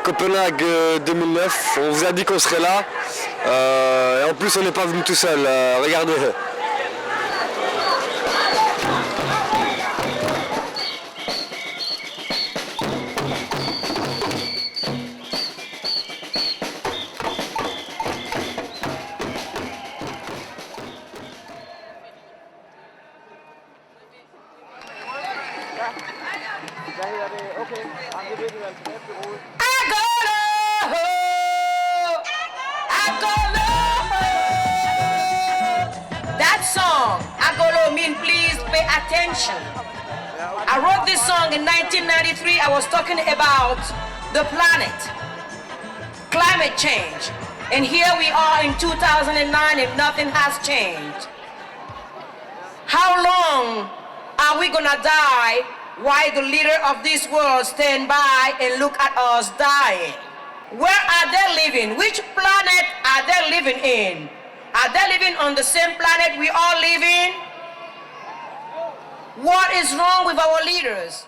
Copenhague 2009. On vous a dit qu'on serait là. Et en plus, on n'est pas venu tout seul. Regardez. That song, Agolo, mean please pay attention. I wrote this song in 1993. I was talking about the planet, climate change. And here we are in 2009 and nothing has changed. How long are we gonna die while the leader of this world stand by and look at us dying? Where are they living? Which planet are they living in? Are they living on the same planet we all live in? What is wrong with our leaders?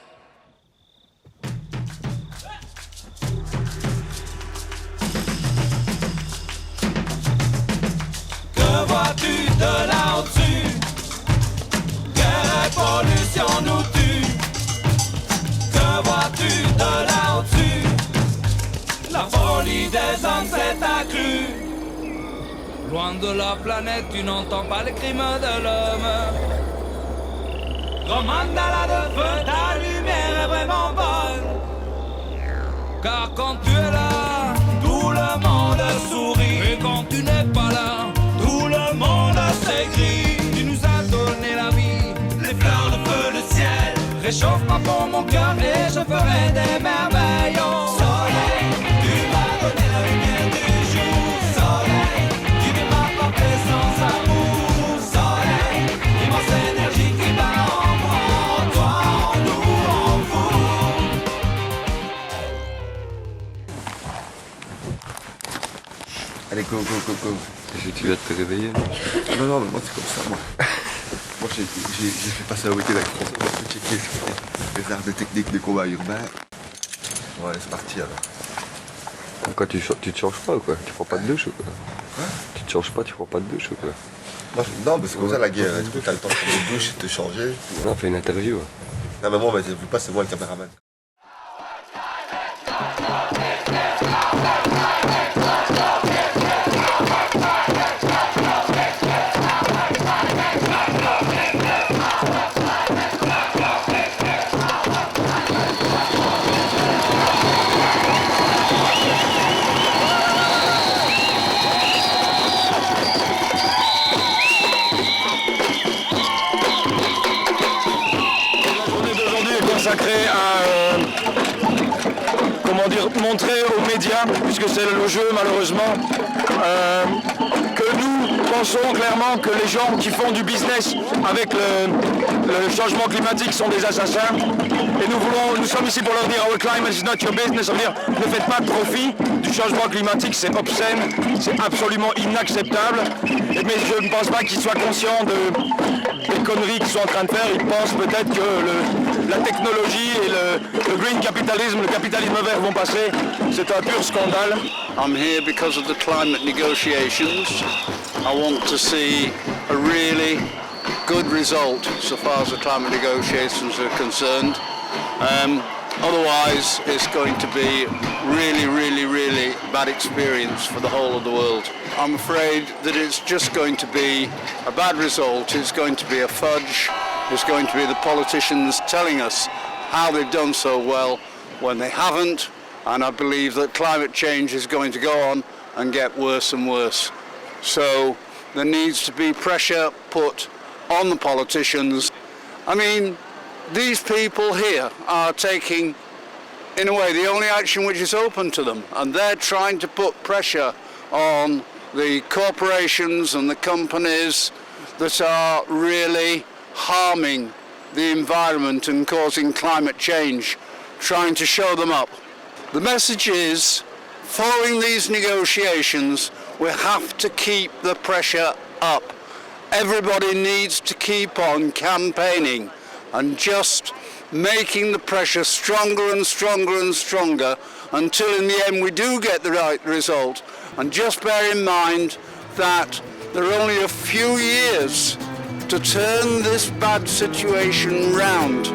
Que vois-tu de là au-dessus? Quelle révolution nous tue? Que vois-tu de là au-dessus? La folie des hommes s'est accrue. Loin de la planète, tu n'entends pas les crimes de l'homme. Grand mandala de feu, ta lumière est vraiment bonne. Car quand tu es là, tout le monde sourit. Et quand tu n'es pas là, tout le monde s'aigrit. Tu nous as donné la vie, les fleurs, le feu, le ciel. Réchauffe ma peau, mon cœur et je ferai des merveilles. Oh, soleil, tu m'as donné la lumière du jour. Soleil, tu ne m'as pas fait sans amour. Soleil, immense énergie qui bat en moi, en toi, en nous, en vous. Allez, go. Tu vas te réveiller. Non, mais moi c'est comme ça, moi. Moi j'ai fait passer un week-end avec François pour checker les arts de technique de combat urbain. Ouais, c'est parti alors. Quoi, tu te changes pas ou quoi? Tu prends pas de douche ou quoi? Tu te changes pas, tu prends pas de douche ou quoi? Non, mais c'est comme ça la guerre. Tu as le temps de prendre une douche et de te changer. On fait une interview. Non, mais moi, je ne veux pas, c'est moi le caméraman. Consacré à montrer aux médias, puisque c'est le jeu malheureusement, que nous pensons clairement que les gens qui font du business avec le changement climatique sont des assassins. Et nous sommes ici pour leur dire our climate is not your business, ça veut dire ne faites pas de profit du changement climatique, c'est obscène, c'est absolument inacceptable. Mais je ne pense pas qu'ils soient conscients des conneries qu'ils sont en train de faire. Ils pensent peut-être que la technologie et le green capitalism, le capitalisme vert vont passer. C'est un pur scandale. I'm here because of the climate negotiations. I want to see a really good result so far as the climate negotiations are concerned. Otherwise, it's going to be really bad experience for the whole of the world. I'm afraid that it's just going to be a bad result. It's going to be a fudge. It's going to be the politicians telling us how they've done so well when they haven't. And I believe that climate change is going to go on and get worse and worse. So there needs to be pressure put on the politicians. I mean, these people here are taking, in a way, the only action which is open to them, and they're trying to put pressure on the corporations and the companies that are really harming the environment and causing climate change, trying to show them up. The message is, following these negotiations, we have to keep the pressure up. Everybody needs to keep on campaigning and just making the pressure stronger and stronger and stronger until in the end we do get the right result. And just bear in mind that there are only a few years to turn this bad situation round.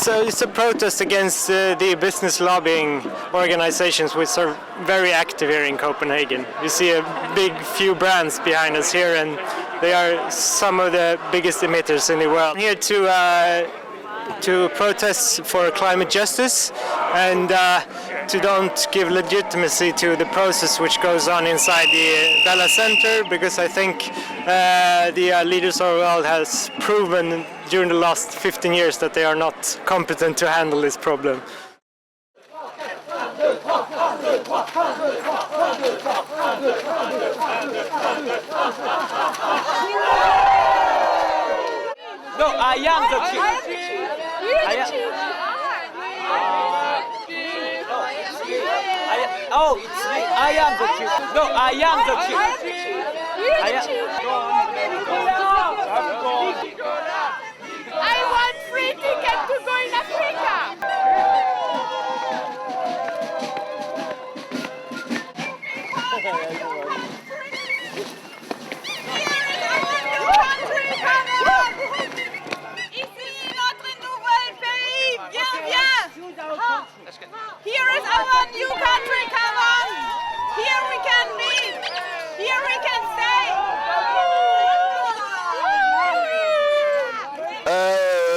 It's a protest against the business lobbying organizations which are very active here in Copenhagen. You see a big few brands behind us here, and they are some of the biggest emitters in the world. Here to protest for climate justice and to don't give legitimacy to the process which goes on inside the Bella Center, because I think the leaders of the world has proven during the last 15 years that they are not competent to handle this problem. No, I am the chief. Oh, it's me. I am the chief. No, I am the chief. I want free ticket to go in Africa. Ici notre nouvel pays. Viens. Here is our new country. Come on. Here we can live. Here we can stay.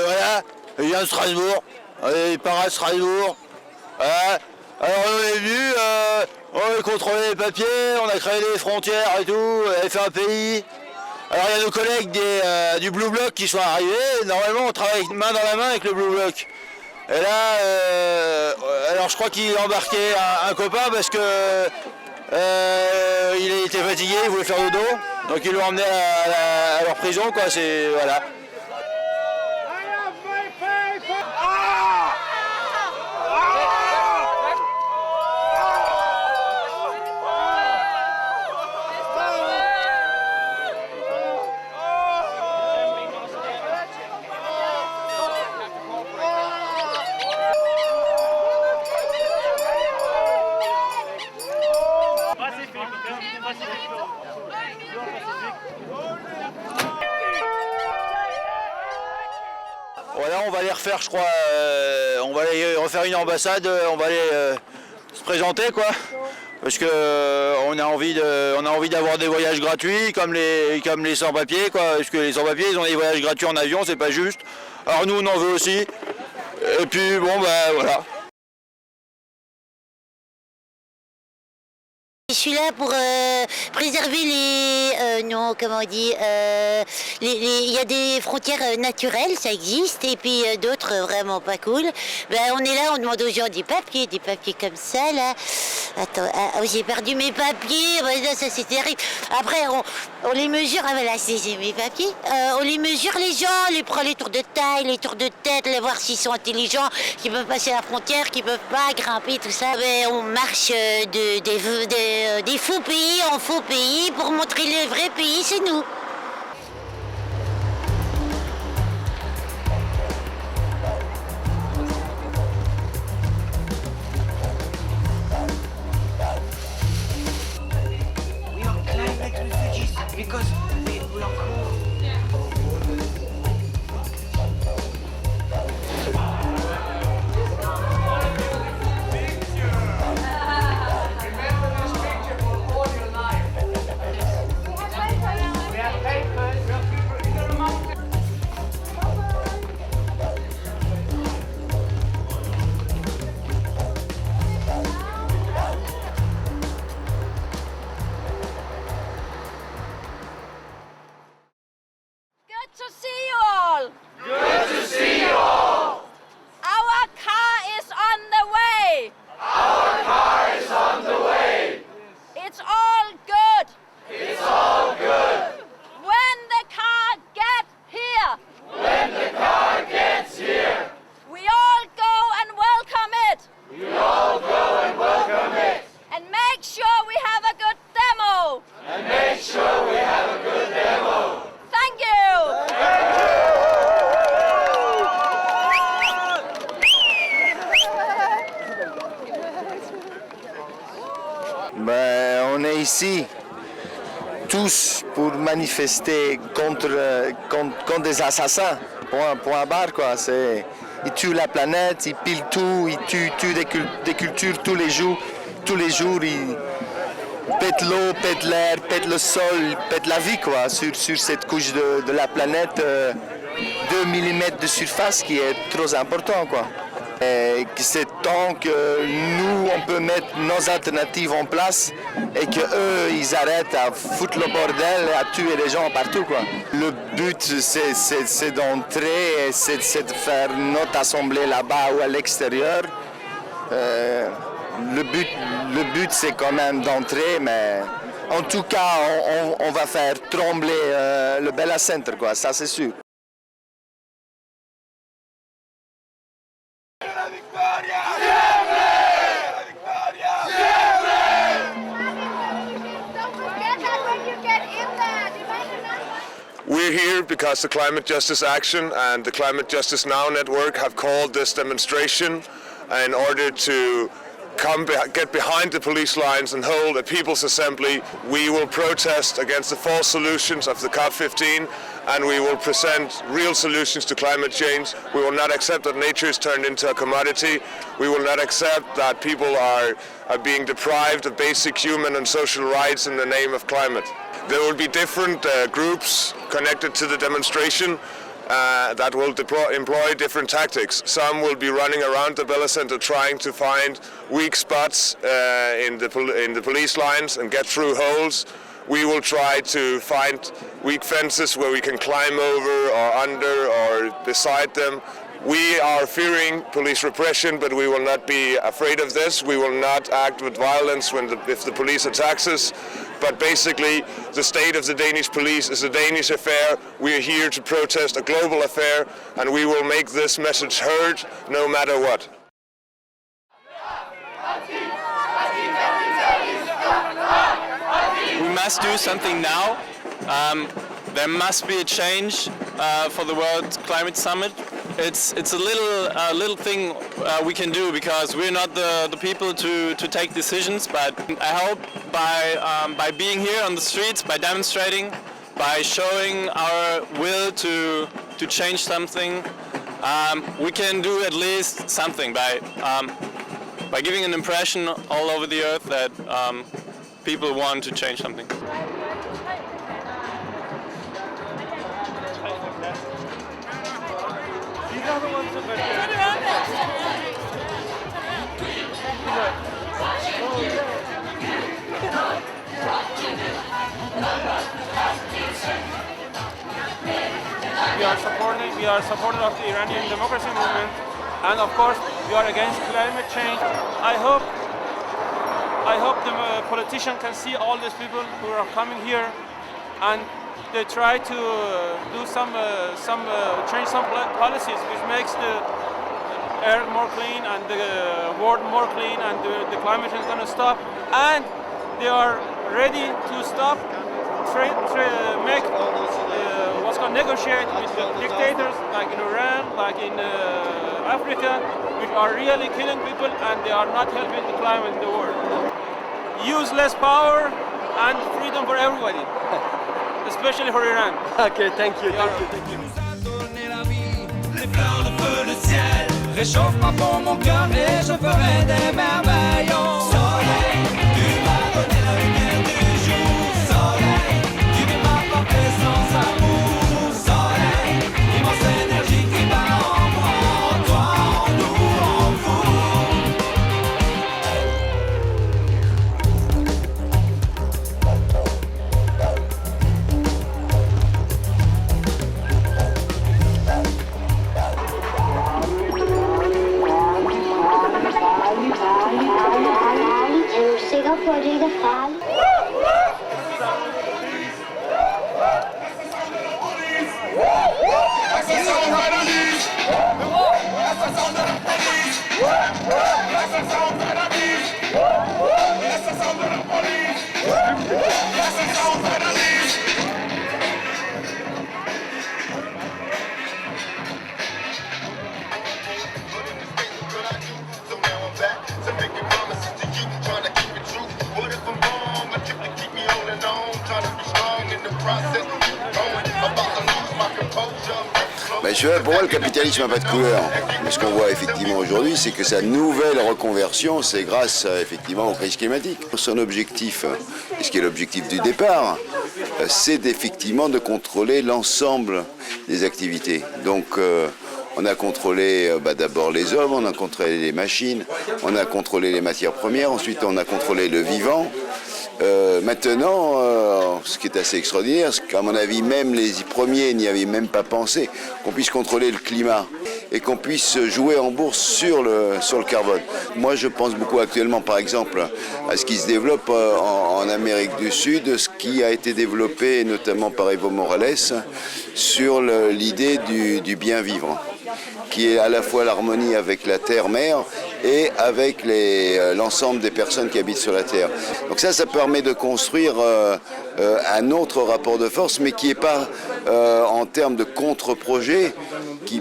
Voilà, il vient de Strasbourg, il part à Strasbourg. Voilà. Alors on est venu, on a contrôlé les papiers, on a créé des frontières et tout, on a fait un pays. Alors il y a nos collègues du Blue Bloc qui sont arrivés, normalement on travaille main dans la main avec le Blue Bloc. Et là, alors je crois qu'il a embarqué un copain parce que il était fatigué, il voulait faire dodo, donc ils l'ont emmené à leur prison, quoi, c'est, voilà. Voilà, on va les refaire, je crois, on va aller refaire une ambassade, on va aller se présenter, quoi, parce que on a envie d'avoir des voyages gratuits comme les sans-papiers, quoi, parce que les sans-papiers ils ont des voyages gratuits en avion, c'est pas juste. Alors nous on en veut aussi, et puis bon bah voilà. Je suis là pour préserver les... non, comment on dit... il y a des frontières naturelles, ça existe, et puis d'autres vraiment pas cool. Ben, on est là, on demande aux gens des papiers comme ça, là. Attends, j'ai perdu mes papiers, ben, là, ça c'est terrible. Après, on les mesure, ah ben là, c'est mes papiers. On les mesure, les gens, on les prend les tours de taille, les tours de tête, les voir s'ils sont intelligents, qu'ils peuvent passer la frontière, qu'ils peuvent pas grimper, tout ça. Ben, on marche des faux pays en faux pays pour montrer le vrai pays, c'est nous. We are climate refugees because we are cool. tous pour manifester contre des assassins. Point barre, quoi. Ils tuent la planète, ils pilent tout, ils tuent des cultures tous les jours. Tous les jours, ils pètent l'eau, pètent l'air, pètent le sol, pètent la vie, quoi, sur cette couche de la planète. 2 mm de surface qui est trop important, quoi. Et c'est temps que nous, on peut mettre nos alternatives en place et qu'eux, ils arrêtent à foutre le bordel et à tuer les gens partout, quoi. Le but, c'est d'entrer et c'est de faire notre assemblée là-bas ou à l'extérieur. Le but, c'est quand même d'entrer, mais en tout cas, on va faire trembler le Bella Center, quoi, ça c'est sûr. We're here because the Climate Justice Action and the Climate Justice Now Network have called this demonstration in order to get behind the police lines and hold a people's assembly. We will protest against the false solutions of the COP15 and we will present real solutions to climate change. We will not accept that nature is turned into a commodity. We will not accept that people are being deprived of basic human and social rights in the name of climate. There will be different groups connected to the demonstration that will employ different tactics. Some will be running around the Bella Center trying to find weak spots in the police lines and get through holes. We will try to find weak fences where we can climb over or under or beside them. We are fearing police repression, but we will not be afraid of this. We will not act with violence if the police attacks us. But basically, the state of the Danish police is a Danish affair. We are here to protest a global affair, and we will make this message heard no matter what. We must do something now. There must be a change for the World Climate Summit. It's a little thing we can do because we're not the people to take decisions. But I hope by being here on the streets, by demonstrating, by showing our will to change something, we can do at least something by giving an impression all over the earth that people want to change something. We are supporters of the Iranian democracy movement, and of course we are against climate change. I hope the politician can see all these people who are coming here, and they try to do change some policies which makes the air more clean and the world more clean, and the climate change is going to stop. And they are ready to stop, negotiate with the dictators like in Iran, like in Africa, which are really killing people and they are not helping the climate in the world. Use less power and freedom for everybody, especially for Iran. Okay, thank you. Les fleurs, le feu, le ciel, réchauffe-moi pour mon cœur et je ferai des merveilles. Soleil, tu m'as donné la lumière du jour. Soleil, tu ne m'as pas fait sans amour. Soleil, immense énergie qui bat en moi, en toi, en nous, en vous. Chega pode ir fala. Trying to keep it true. What if I'm wrong? I keep me holding on, trying to be strong. Pour moi, le capitalisme n'a pas de couleur. Mais ce qu'on voit effectivement aujourd'hui, c'est que sa nouvelle reconversion, c'est grâce effectivement aux crises climatiques. Son objectif, et ce qui est l'objectif du départ, c'est effectivement de contrôler l'ensemble des activités. Donc, on a contrôlé d'abord les hommes, on a contrôlé les machines, on a contrôlé les matières premières, ensuite on a contrôlé le vivant. Maintenant, ce qui est assez extraordinaire, c'est qu'à mon avis, même les premiers n'y avaient même pas pensé qu'on puisse contrôler le climat et qu'on puisse jouer en bourse sur le carbone. Moi, je pense beaucoup actuellement, par exemple, à ce qui se développe en Amérique du Sud, ce qui a été développé notamment par Evo Morales sur l'idée du bien vivre, qui est à la fois l'harmonie avec la terre-mère et avec l'ensemble des personnes qui habitent sur la Terre. Donc ça permet de construire un autre rapport de force, mais qui n'est pas en termes de contre-projet,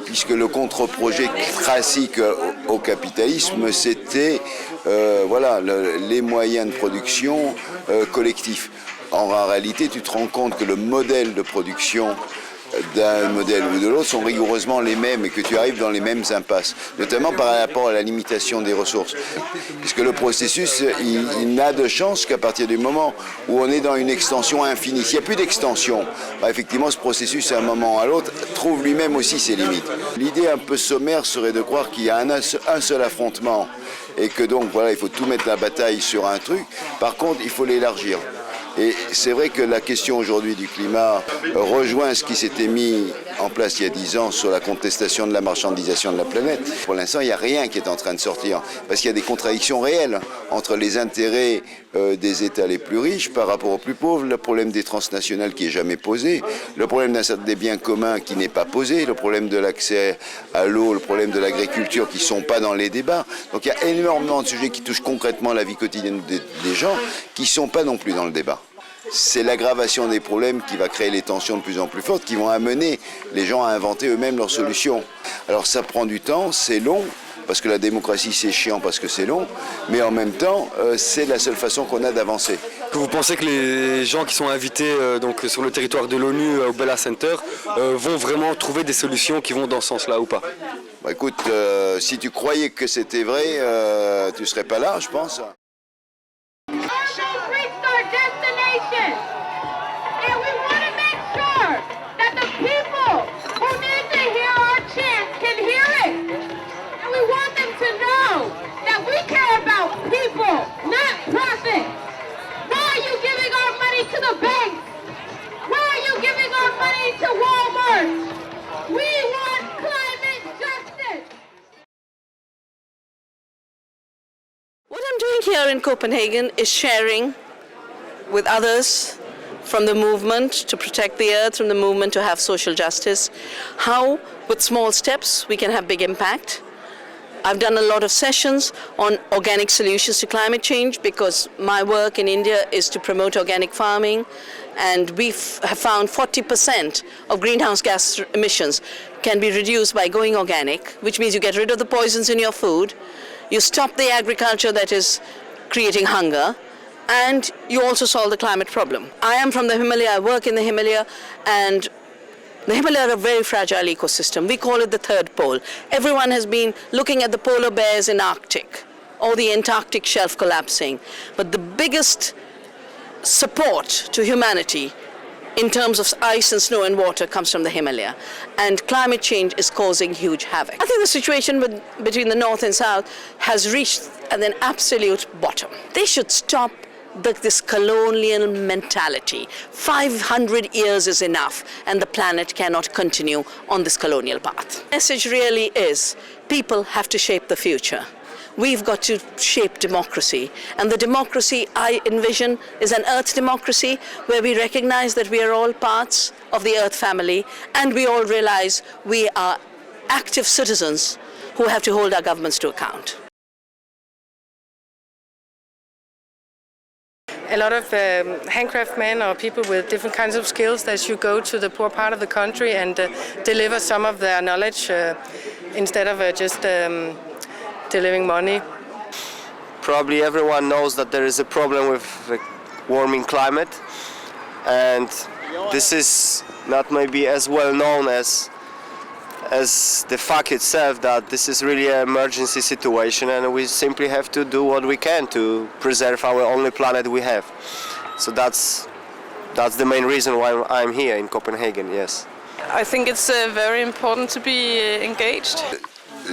puisque le contre-projet classique au capitalisme, c'était les moyens de production collectifs. En réalité, tu te rends compte que le modèle de production d'un modèle ou de l'autre sont rigoureusement les mêmes et que tu arrives dans les mêmes impasses, notamment par rapport à la limitation des ressources. Puisque le processus, il n'a de chance qu'à partir du moment où on est dans une extension infinie. S'il n'y a plus d'extension, effectivement, ce processus, à un moment ou à l'autre, trouve lui-même aussi ses limites. L'idée un peu sommaire serait de croire qu'il y a un seul affrontement et que donc, il faut tout mettre la bataille sur un truc. Par contre, il faut l'élargir. Et c'est vrai que la question aujourd'hui du climat rejoint ce qui s'était mis en place il y a 10 ans sur la contestation de la marchandisation de la planète. Pour l'instant, il n'y a rien qui est en train de sortir, parce qu'il y a des contradictions réelles entre les intérêts des États les plus riches par rapport aux plus pauvres, le problème des transnationales qui n'est jamais posé, le problème des biens communs qui n'est pas posé, le problème de l'accès à l'eau, le problème de l'agriculture qui ne sont pas dans les débats. Donc il y a énormément de sujets qui touchent concrètement la vie quotidienne des gens qui ne sont pas non plus dans le débat. C'est l'aggravation des problèmes qui va créer les tensions de plus en plus fortes, qui vont amener les gens à inventer eux-mêmes leurs solutions. Alors ça prend du temps, c'est long, parce que la démocratie c'est chiant, parce que c'est long, mais en même temps, c'est la seule façon qu'on a d'avancer. Vous pensez que les gens qui sont invités sur le territoire de l'ONU au Bella Center vont vraiment trouver des solutions qui vont dans ce sens-là ou pas? Écoute, si tu croyais que c'était vrai, tu ne serais pas là, je pense. And we want to make sure that the people who need to hear our chant can hear it. And we want them to know that we care about people, not profit. Why are you giving our money to the banks? Why are you giving our money to Walmart? We want climate justice. What I'm doing here in Copenhagen is sharing with others from the movement to protect the earth, from the movement to have social justice, how with small steps we can have big impact. I've done a lot of sessions on organic solutions to climate change because my work in India is to promote organic farming, and we have found 40% of greenhouse gas emissions can be reduced by going organic, which means you get rid of the poisons in your food, you stop the agriculture that is creating hunger, and you also solve the climate problem. I am from the Himalaya, I work in the Himalaya, and the Himalaya are a very fragile ecosystem. We call it the third pole. Everyone has been looking at the polar bears in Arctic or the Antarctic shelf collapsing. But the biggest support to humanity in terms of ice and snow and water comes from the Himalaya. And climate change is causing huge havoc. I think the situation between the North and South has reached an absolute bottom. They should stop this colonial mentality. 500 years is enough, and the planet cannot continue on this colonial path. The message really is people have to shape the future. We've got to shape democracy, and the democracy I envision is an earth democracy where we recognize that we are all parts of the earth family, and we all realize we are active citizens who have to hold our governments to account. A lot of handcraftsmen or people with different kinds of skills that should go to the poor part of the country and deliver some of their knowledge instead of just delivering money. Probably everyone knows that there is a problem with the warming climate, and this is not maybe as well known as the fact itself that this is really an emergency situation and we simply have to do what we can to preserve our only planet we have. So that's the main reason why I'm here in Copenhagen, yes. I think it's very important to be engaged.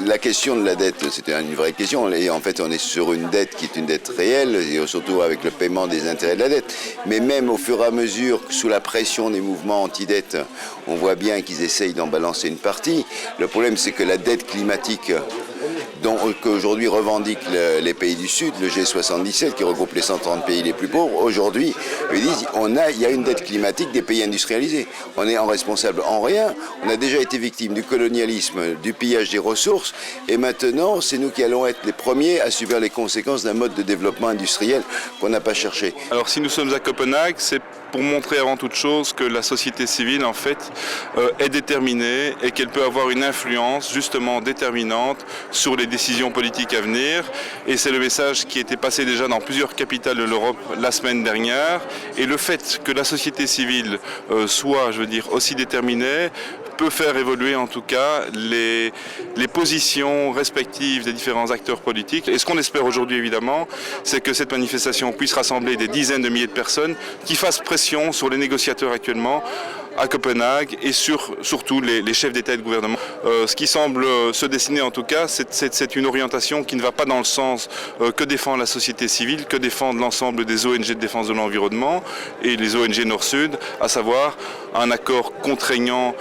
La question de la dette, c'était une vraie question. Et en fait, on est sur une dette qui est une dette réelle, et surtout avec le paiement des intérêts de la dette. Mais même au fur et à mesure, sous la pression des mouvements anti-dette, on voit bien qu'ils essayent d'en balancer une partie. Le problème, c'est que la dette climatique qu'aujourd'hui revendiquent les pays du Sud, le G77 qui regroupe les 130 pays les plus pauvres, aujourd'hui, ils disent il y a une dette climatique des pays industrialisés. On est en responsable en rien, on a déjà été victime du colonialisme, du pillage des ressources, et maintenant c'est nous qui allons être les premiers à subir les conséquences d'un mode de développement industriel qu'on n'a pas cherché. Alors si nous sommes à Copenhague, c'est pour montrer avant toute chose que la société civile en fait est déterminée et qu'elle peut avoir une influence justement déterminante sur les décisions politiques à venir, et c'est le message qui était passé déjà dans plusieurs capitales de l'Europe la semaine dernière, et le fait que la société civile soit, je veux dire, aussi déterminée peut faire évoluer en tout cas les positions respectives des différents acteurs politiques. Et ce qu'on espère aujourd'hui évidemment, c'est que cette manifestation puisse rassembler des dizaines de milliers de personnes qui fassent pression sur les négociateurs actuellement à Copenhague et surtout les chefs d'État et de gouvernement. Ce qui semble se dessiner en tout cas, c'est une orientation qui ne va pas dans le sens que défend la société civile, que défendent l'ensemble des ONG de défense de l'environnement et les ONG Nord-Sud, à savoir un accord contraignant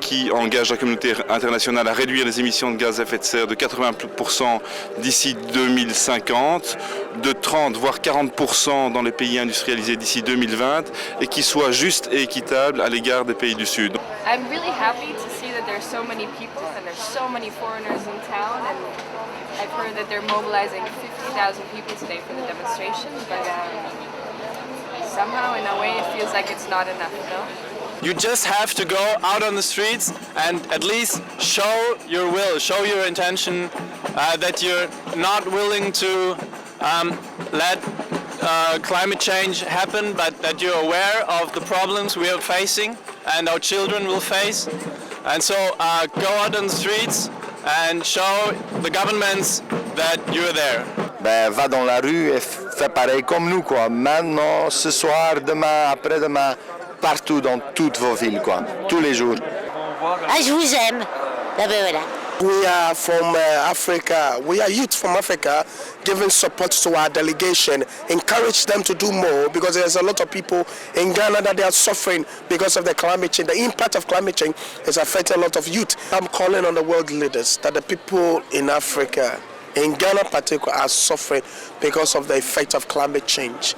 qui engage la communauté internationale à réduire les émissions de gaz à effet de serre de 80% d'ici 2050, de 30 voire 40% dans les pays industrialisés d'ici 2020 et qui soit juste et équitable à l'égard des pays du Sud. I'm really happy to see that there's so many people and there's so many foreigners in town, and I've heard that they're mobilizing 50,000 people today for the demonstration, but somehow in a way it feels like it's not enough, no? You just have to go out on the streets and at least show your will, show your intention that you're not willing to let climate change happen, but that you're aware of the problems we are facing and our children will face. And so go out on the streets and show the governments that you're there. Ben, va dans la rue et fais pareil comme nous, quoi. Maintenant, ce soir, demain, après-demain, partout dans toutes vos villes, quoi. Tous les jours. Ah, je vous aime. Ah ben voilà. We are from Africa. We are youth from Africa giving support to our delegation, encourage them to do more because there's a lot of people in Ghana that they are suffering because of the climate change. The impact of climate change is affecting a lot of youth. I'm calling on the world leaders that the people in Africa, in Ghana in particular, are suffering because of the effect of climate change.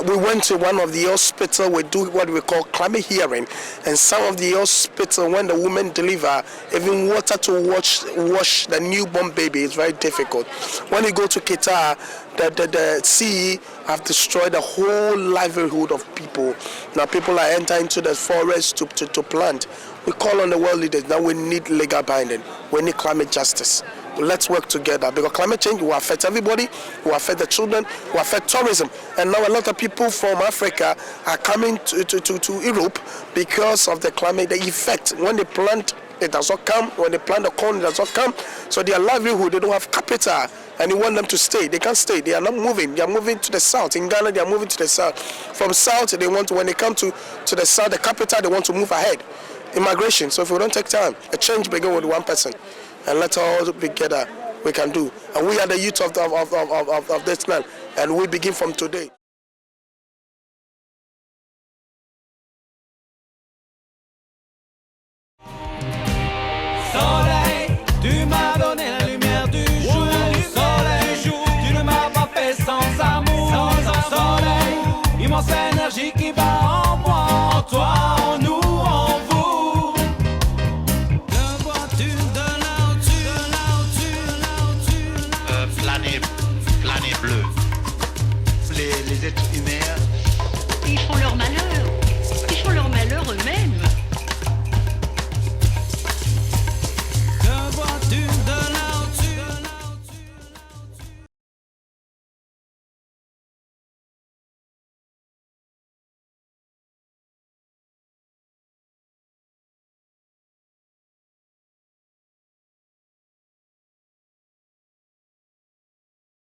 We went to one of the hospitals, we do what we call climate hearing, and some of the hospitals, when the women deliver, even water to wash the newborn baby is very difficult. When you go to Qatar, the sea have destroyed the whole livelihood of people. Now people are entering into the forest to plant. We call on the world leaders, now we need legal binding, we need climate justice. Let's work together because climate change will affect everybody, will affect the children, will affect tourism. And now a lot of people from Africa are coming to Europe because of the climate, the effect. When they plant, it does not come. When they plant the corn, it does not come. So their livelihood, they don't have capital. And you want them to stay. They can't stay. They are not moving. They are moving to the south. In Ghana, they are moving to the south. From south, they want to, when they come to the south, the capital, they want to move ahead. Immigration. So if we don't take time, a change begins with one person. And let's all together we can do. And we are the youth of this land, and we begin from today. Soleil, tu m'as donné la lumière du jour. Soleil, tu ne m'as pas fait sans amour. Soleil, immense énergie qui bat en moi, en toi, en nous, en vous. Ne vois-tu de là où tu, Planète bleue. Les êtres humains